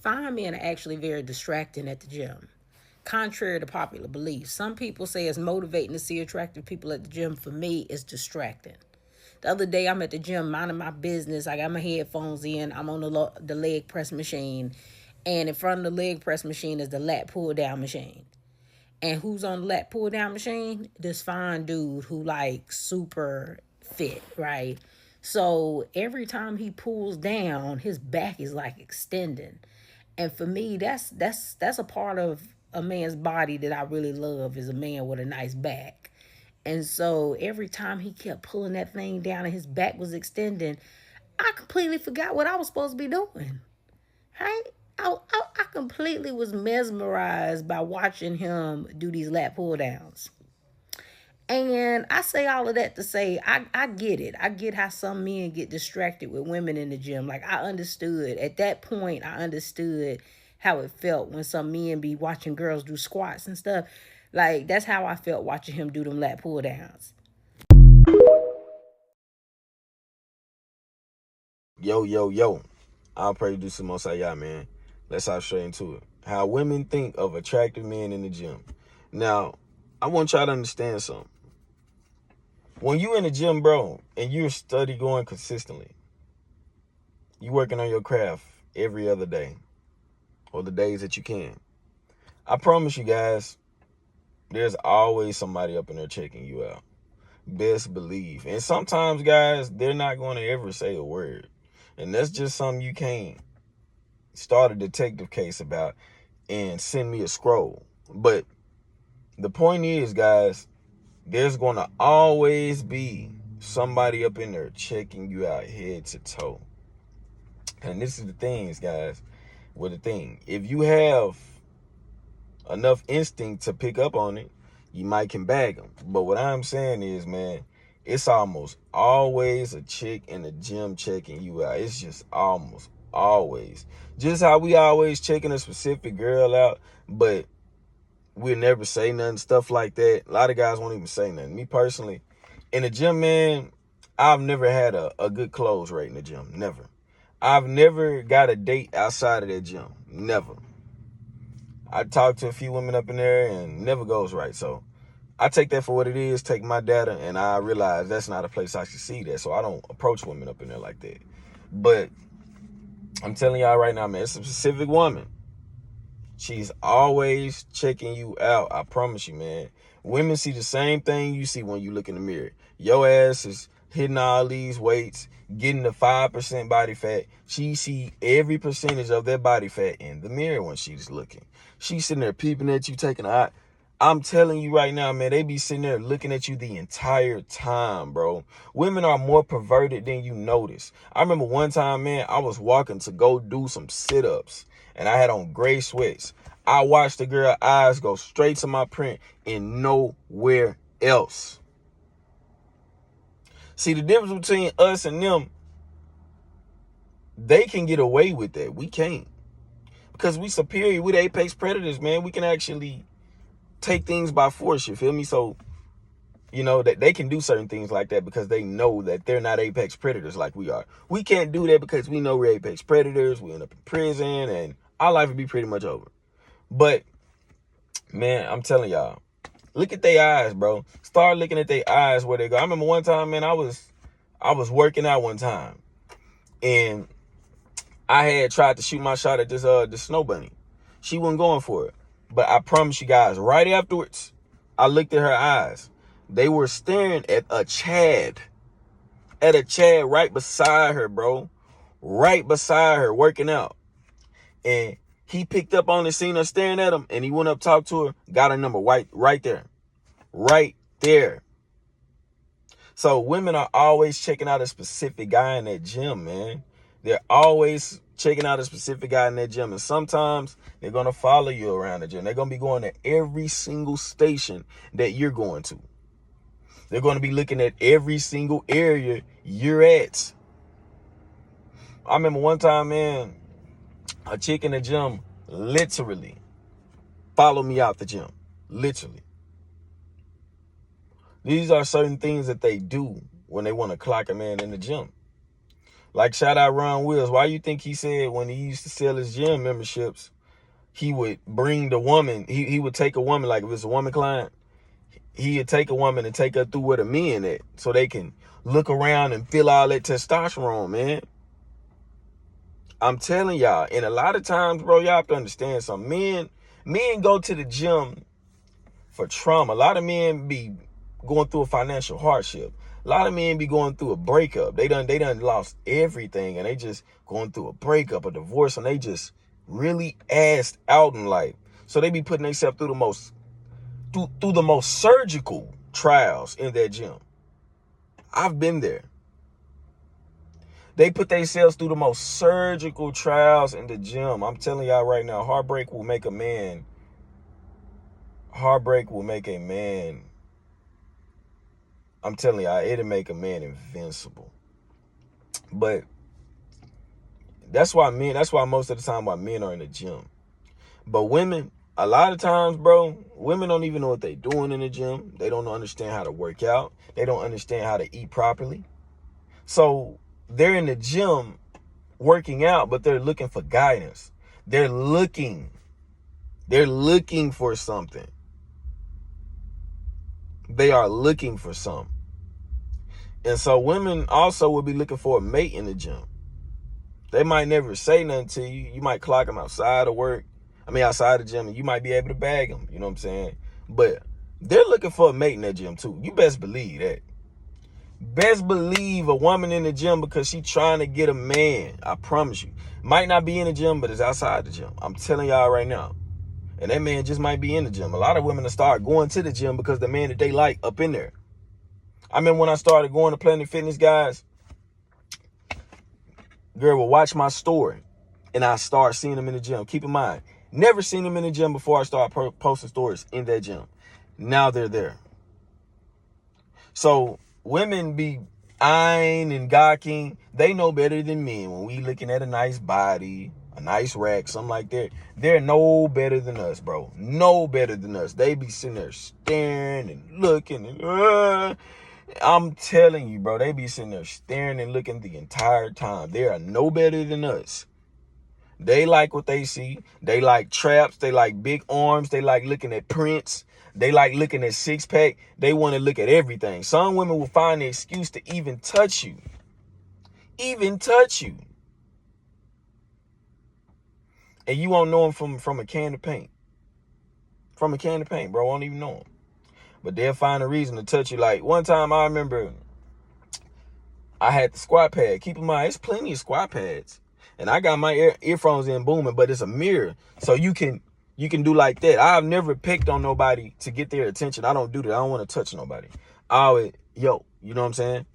Fine men are actually very distracting at the gym. Contrary to popular belief, some people say it's motivating to see attractive people at the gym. For me, it's distracting. The other day, I'm at the gym minding my business. I got my headphones in. I'm on the leg press machine. And in front of the leg press machine is the lat pull down machine. And who's on the lat pull down machine? This fine dude who like super fit, right? So every time he pulls down, his back is like extending. And for me, that's a part of a man's body that I really love is a man with a nice back. And so every time he kept pulling that thing down and his back was extending, I completely forgot what I was supposed to be doing. Right? I completely was mesmerized by watching him do these lat pull downs. And I say all of that to say I get it. I get how some men get distracted with women in the gym. Like I understood at that point, I understood how it felt when some men be watching girls do squats and stuff. Like that's how I felt watching him do them lat pull downs. Yo, yo, yo. I'll pray to do some more say y'all, man. Let's hop straight into it. How women think of attractive men in the gym. Now, I want y'all to understand something. When you in the gym, bro, and you're study going consistently, you working on your craft every other day or the days that you can. I promise you guys, there's always somebody up in there checking you out. Best believe. And sometimes, guys, they're not going to ever say a word. And that's just something you can't start a detective case about and send me a scroll. But the point is, guys, there's going to always be somebody up in there checking you out head to toe. And this is the things, guys, with the thing. If you have enough instinct to pick up on it, you might can bag them. But what I'm saying is, man, it's almost always a chick in the gym checking you out. It's just almost always. Just how we always checking a specific girl out, but we'll never say nothing, stuff like that. A lot of guys won't even say nothing. Me personally, in the gym, man, I've never had a good close rate in the gym. Never. I've never got a date outside of that gym. Never. I talked to a few women up in there and never goes right. So I take that for what it is, take my data, and I realize that's not a place I should see that. So I don't approach women up in there like that. But I'm telling y'all right now, man, it's a specific woman. She's always checking you out. I promise you, man. Women see the same thing you see when you look in the mirror. Your ass is hitting all these weights, getting the 5% body fat. She see every percentage of that body fat in the mirror when she's looking. She's sitting there peeping at you, taking an eye. I'm telling you right now, man, they be sitting there looking at you the entire time, bro. Women are more perverted than you notice. I remember one time, man, I was walking to go do some sit-ups, and I had on gray sweats. I watched the girl's eyes go straight to my print and nowhere else. See, the difference between us and them, they can get away with that. We can't. Because we superior. We the apex predators, man. We can actually take things by force, you feel me? So, you know, that they can do certain things like that because they know that they're not apex predators like we are. We can't do that because we know we're apex predators. We end up in prison and our life would be pretty much over. But, man, I'm telling y'all, look at their eyes, bro. Start looking at their eyes where they go. I remember one time, man, I was working out one time. And I had tried to shoot my shot at this snow bunny. She wasn't going for it. But I promise you guys, right afterwards, I looked at her eyes. They were staring at a Chad right beside her, bro. Right beside her, working out. And he picked up on the scene her staring at him, and he went up, talked to her, got her number right there. Right there. So women are always checking out a specific guy in that gym, man. They're always checking out a specific guy in that gym. And sometimes they're going to follow you around the gym. They're going to be going to every single station that you're going to. They're going to be looking at every single area you're at. I remember one time, man, a chick in the gym literally followed me out the gym. Literally. These are certain things that they do when they want to clock a man in the gym. Like, shout out Ron Wills. Why you think he said when he used to sell his gym memberships, he would bring the woman, he would take a woman, like if it's a woman client, he'd take a woman and take her through where the men at so they can look around and feel all that testosterone, man. I'm telling y'all, and a lot of times, bro, y'all have to understand something. Men go to the gym for trauma. A lot of men be going through a financial hardship. A lot of men be going through a breakup. They done lost everything, and they just going through a breakup, a divorce, and they just really assed out in life. So they be putting themselves through the most surgical trials in their gym. I've been there. They put themselves through the most surgical trials in the gym. I'm telling y'all right now, heartbreak will make a man. Heartbreak will make a man. I'm telling y'all, it'll make a man invincible. But that's why most of the time why men are in the gym. But women, a lot of times, bro, women don't even know what they're doing in the gym. They don't understand how to work out. They don't understand how to eat properly. So they're in the gym working out, but they're looking for guidance. They're looking for something. They are looking for something. And so women also will be looking for a mate in the gym. They might never say nothing to you. You might clock them outside of work. Outside the gym, and you might be able to bag them. You know what I'm saying? But they're looking for a mate in that gym too. You best believe that. Best believe a woman in the gym because she trying to get a man. I promise you. Might not be in the gym, but it's outside the gym. I'm telling y'all right now. And that man just might be in the gym. A lot of women will start going to the gym because the man that they like up in there. I remember when I started going to Planet Fitness, guys, girl would watch my story and I start seeing them in the gym. Keep in mind, never seen them in the gym before I started posting stories in that gym. Now they're there. So women be eyeing and gawking. They know better than men. When we looking at a nice body, a nice rack, something like that, they're no better than us, bro. No better than us. They be sitting there staring and looking and I'm telling you, bro, they be sitting there staring and looking the entire time. They are no better than us. They like what they see. They like traps. They like big arms. They like looking at prints. They like looking at six pack. They want to look at everything. Some women will find the excuse to even touch you. Even touch you. And you won't know them from a can of paint. From a can of paint, bro. Won't even know them. But they'll find a reason to touch you. Like one time I remember I had the squat pad. Keep in mind, there's plenty of squat pads. And I got my earphones in booming, but it's a mirror. So you can do like that. I've never picked on nobody to get their attention. I don't do that. I don't want to touch nobody. I always, you know what I'm saying?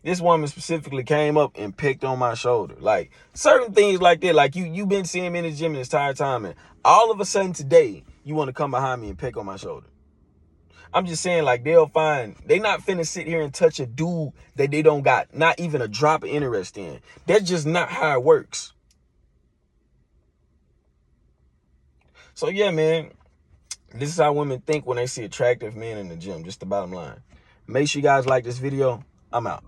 This woman specifically came up and picked on my shoulder. Like certain things like that. Like you been seeing me in the gym this entire time. And all of a sudden today, you want to come behind me and pick on my shoulder. I'm just saying, like, they not finna sit here and touch a dude that they don't got not even a drop of interest in. That's just not how it works. So yeah, man, this is how women think when they see attractive men in the gym. Just the bottom line. Make sure you guys like this video. I'm out.